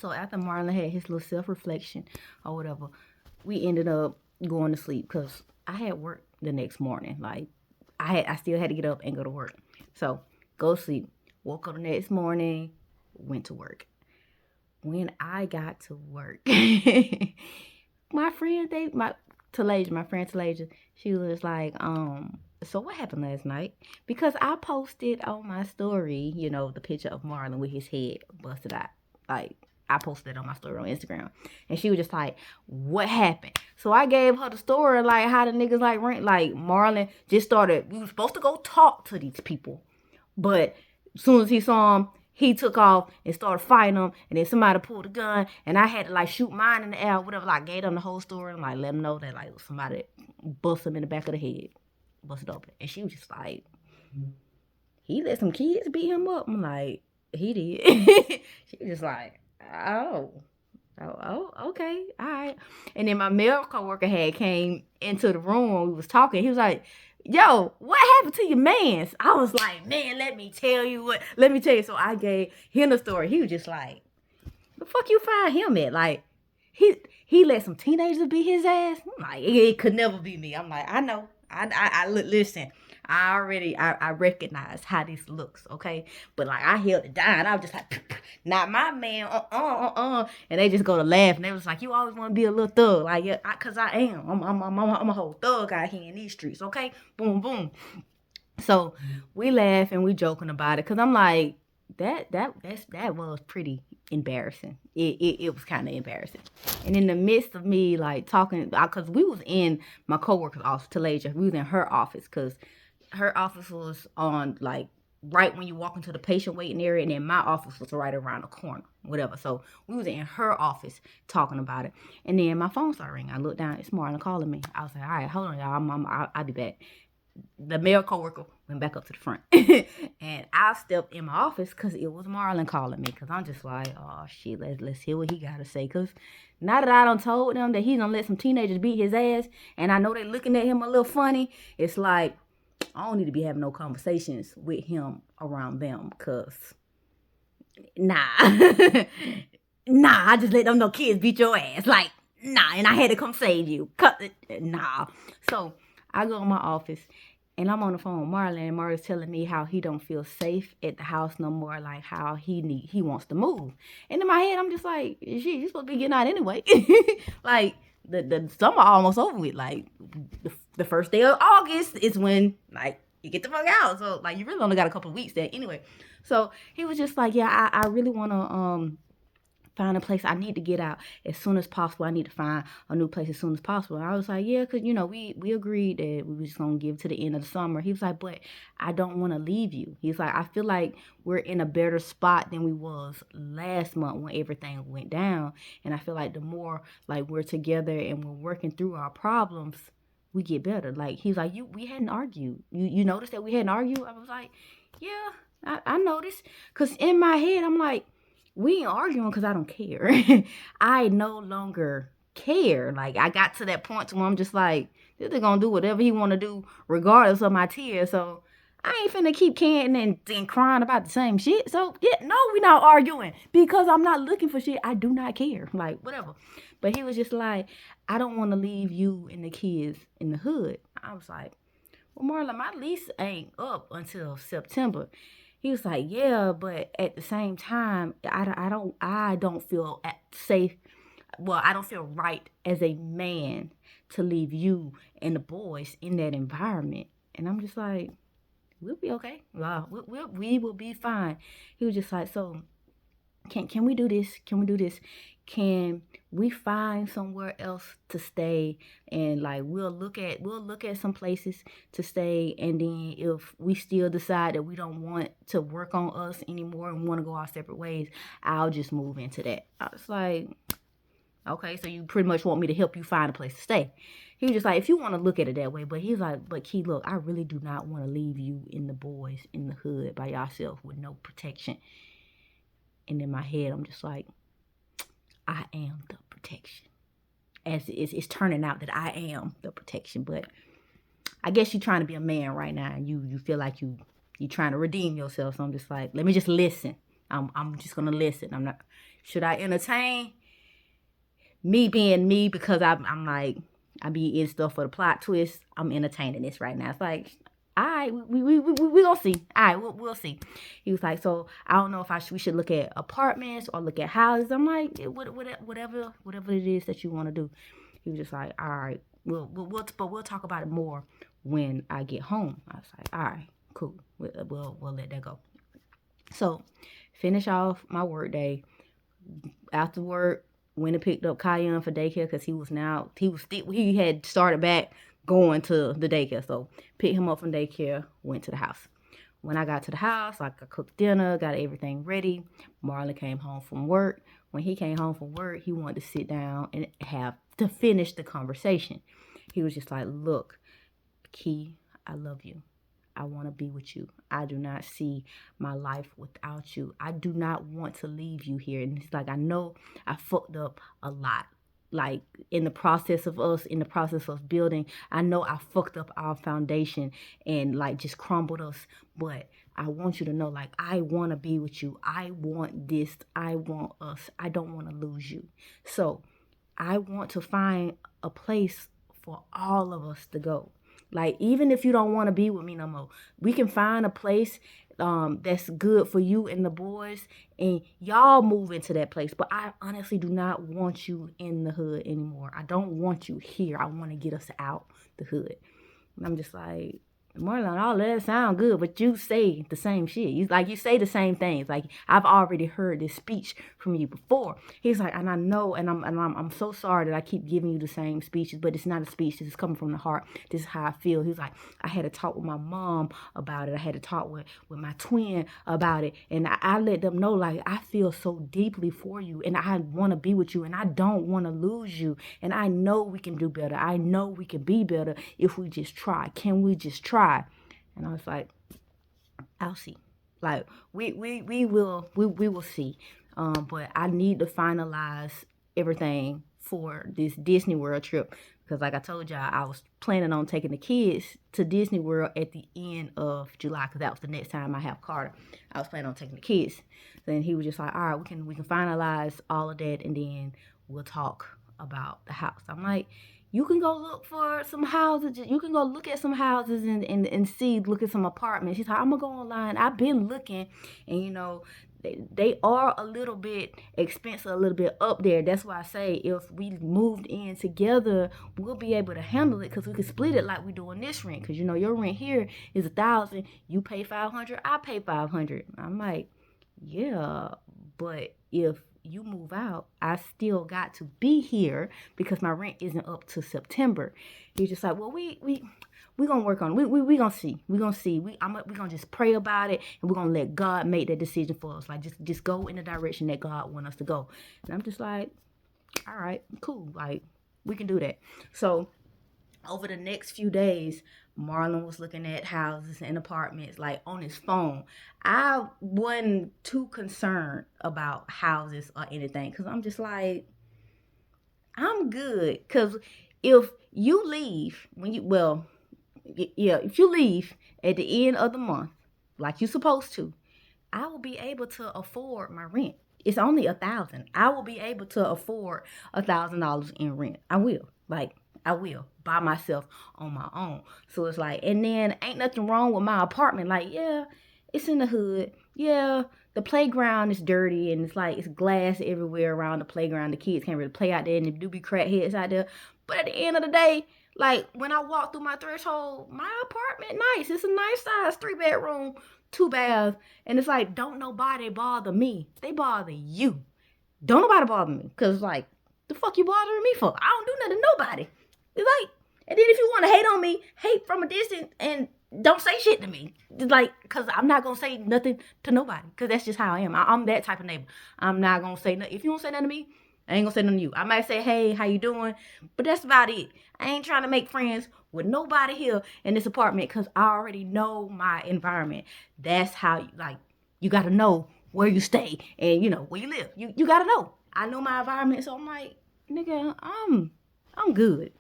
So after Marlon had his little self-reflection or whatever, we ended up going to sleep because I had work the next morning. Like I still had to get up and go to work. So go to sleep. Woke up the next morning, went to work. When I got to work, my friend, my friend Talasia, she was like, so what happened last night? Because I posted on my story, the picture of Marlon with his head busted out. Like, I posted it on my story on Instagram. And she was just like, what happened? So I gave her the story, like, how the niggas, like Marlon just started, we were supposed to go talk to these people. But as soon as he saw him, he took off and started fighting them, and then somebody pulled a gun, and I had to like shoot mine in the air, whatever. Like gave them the whole story and like let them know that like somebody bust him in the back of the head, busted open, and she was just like, he let some kids beat him up. I'm like, he did. She was just like, oh, okay, all right. And then my male coworker had came into the room when we was talking. He was like, yo, what happened to your mans? I was like, man, let me tell you. So I gave him the story. He was just like, the fuck you find him at? Like, he let some teenagers beat his ass? I'm like, it could never be me. I'm like, I know. I listen. I recognize how this looks, okay? But like, I held it down. I was just like, not my man, And they just go to laugh, and they was like, you always want to be a little thug, like, yeah, cause I am. I'm a whole thug out here in these streets, okay? Boom, boom. So we laugh and we joking about it, cause I'm like, that was pretty embarrassing. It was kind of embarrassing. And in the midst of me like talking, cause we was in my coworker's office, Talasia, we was in her office, cause her office was on like right when you walk into the patient waiting area, and then my office was right around the corner, whatever. So we was in her office talking about it, and then my phone started ringing. I looked down, it's Marlon calling me. I was like, all right, hold on, y'all, I'll be back. The male coworker went back up to the front, and I stepped in my office because it was Marlon calling me. Because I'm just like, oh shit, let's hear what he got to say. Because now that I done told them that he done let some teenagers beat his ass, and I know they looking at him a little funny, it's like, I don't need to be having no conversations with him around them, because nah. Nah, I just let them know kids beat your ass. Like, nah, and I had to come save you. Cut it. Nah. So I go in my office, and I'm on the phone with Marlon, and Marlon's telling me how he don't feel safe at the house no more, like how he wants to move. And in my head, I'm just like, shit, you supposed to be getting out anyway. Like, the summer almost over with. Like, the first day of August is when, like, you get the fuck out. So, like, you really only got a couple of weeks there anyway. So he was just like, yeah, I really want to find a place. I need to get out as soon as possible. I need to find a new place as soon as possible. And I was like, yeah, because, we agreed that we were just going to give to the end of the summer. He was like, but I don't want to leave you. He's like, I feel like we're in a better spot than we was last month when everything went down. And I feel like the more, like, we're together and we're working through our problems, we get better. Like, he's like, we hadn't argued. You noticed that we hadn't argued? I was like, yeah, I noticed. Because in my head, I'm like, we ain't arguing because I don't care. I no longer care. Like, I got to that point where I'm just like, they're going to do whatever he want to do regardless of my tears. So I ain't finna keep canting and crying about the same shit. So, yeah, no, we not arguing because I'm not looking for shit. I do not care. Like, whatever. But he was just like, I don't want to leave you and the kids in the hood. I was like, well, Marlon, my lease ain't up until September. He was like, yeah, but at the same time, I don't feel safe. Well, I don't feel right as a man to leave you and the boys in that environment. And I'm just like, we'll be okay. Well, we will be fine. He was just like, so can we do this? Can we do this? Can we find somewhere else to stay? And like, we'll look at some places to stay, and then if we still decide that we don't want to work on us anymore and want to go our separate ways, I'll just move into that. I was like, okay, so you pretty much want me to help you find a place to stay. He was just like, if you want to look at it that way. But he's like, but Key, look, I really do not want to leave you and the boys in the hood by yourself with no protection. And in my head, I'm just like, I am the protection. As it's turning out that I am the protection. But I guess you're trying to be a man right now, and you feel like you trying to redeem yourself. So I'm just like, let me just listen. I'm just gonna listen. I'm not. Should I entertain? Me being me, because I'm like, I be in stuff for the plot twist. I'm entertaining this right now. It's like, all right, we gonna see. All right, we'll see. He was like, so I don't know if we should look at apartments or look at houses. I'm like, whatever it is that you want to do. He was just like, all right, we'll talk about it more when I get home. I was like, all right, cool. We'll let that go. So, finish off my work day. After work, went and picked up Cayenne for daycare because he had started back going to the daycare. So picked him up from daycare, went to the house. When I got to the house, like, I cooked dinner, got everything ready. Marlon came home from work. When he came home from work, he wanted to sit down and finish the conversation. He was just like, look, Key, I love you. I want to be with you. I do not see my life without you. I do not want to leave you here. And it's like, I know I fucked up a lot. Like, in the process of building, I know I fucked up our foundation and, like, just crumbled us. But I want you to know, like, I want to be with you. I want this. I want us. I don't want to lose you. So I want to find a place for all of us to go. Like, even if you don't want to be with me no more, we can find a place that's good for you and the boys, and y'all move into that place. But I honestly do not want you in the hood anymore. I don't want you here. I want to get us out the hood. And I'm just like, Marlon, all that sound good, but you say the same shit. You say the same things. Like, I've already heard this speech from you before. He's like, and I know, and I'm so sorry that I keep giving you the same speeches, but it's not a speech. This is coming from the heart. This is how I feel. He's like, I had to talk with my mom about it. I had to talk with my twin about it, and I let them know, like, I feel so deeply for you, and I want to be with you, and I don't want to lose you, and I know we can do better. I know we can be better if we just try. Can we just try? And I was like, I'll see. Like, we will see. But I need to finalize everything for this Disney World trip, because, like I told y'all, I was planning on taking the kids to Disney World at the end of July, because that was the next time I have Carter. I was planning on taking the kids. Then he was just like, all right, we can finalize all of that, and then we'll talk about the house. I'm like, you can go look for some houses. You can go look at some houses and look at some apartments. He's like, I'm going to go online. I've been looking, and, they are a little bit expensive, a little bit up there. That's why I say, if we moved in together, we'll be able to handle it, because we can split it like we do in this rent. Because, your rent here is $1,000. You pay $500. I pay $500. I'm like, yeah, but if you move out, I still got to be here because my rent isn't up to September. He's just like, well, we gonna work on it. We gonna see. We gonna see. We gonna just pray about it, and we're gonna let God make that decision for us. Like, just go in the direction that God wants us to go. And I'm just like, all right, cool. Like, we can do that. So over the next few days, Marlon was looking at houses and apartments, like, on his phone. I wasn't too concerned about houses or anything, because I'm just like, I'm good. Because if you leave, if you leave at the end of the month, like you're supposed to, I will be able to afford my rent. It's only $1,000. I will be able to afford $1,000 in rent. I will. Like, I will, by myself, on my own. So it's like, and then ain't nothing wrong with my apartment. Like, yeah, it's in the hood. Yeah, the playground is dirty, and it's like, it's glass everywhere around the playground. The kids can't really play out there, and there do be crackheads out there. But at the end of the day, like, when I walk through my threshold, my apartment nice. It's a nice size 3-bedroom, 2 baths. And it's like, don't nobody bother me. They bother you. Don't nobody bother me. Because, like, the fuck you bothering me for? I don't do nothing to nobody. It's like, and then if you want to hate on me, hate from a distance and don't say shit to me. It's like, because I'm not going to say nothing to nobody, because that's just how I am. I'm that type of neighbor. I'm not going to say nothing. If you don't say nothing to me, I ain't going to say nothing to you. I might say, hey, how you doing? But that's about it. I ain't trying to make friends with nobody here in this apartment, because I already know my environment. That's how, you got to know where you stay and, where you live. You got to know. I know my environment, so I'm like, nigga, I'm good.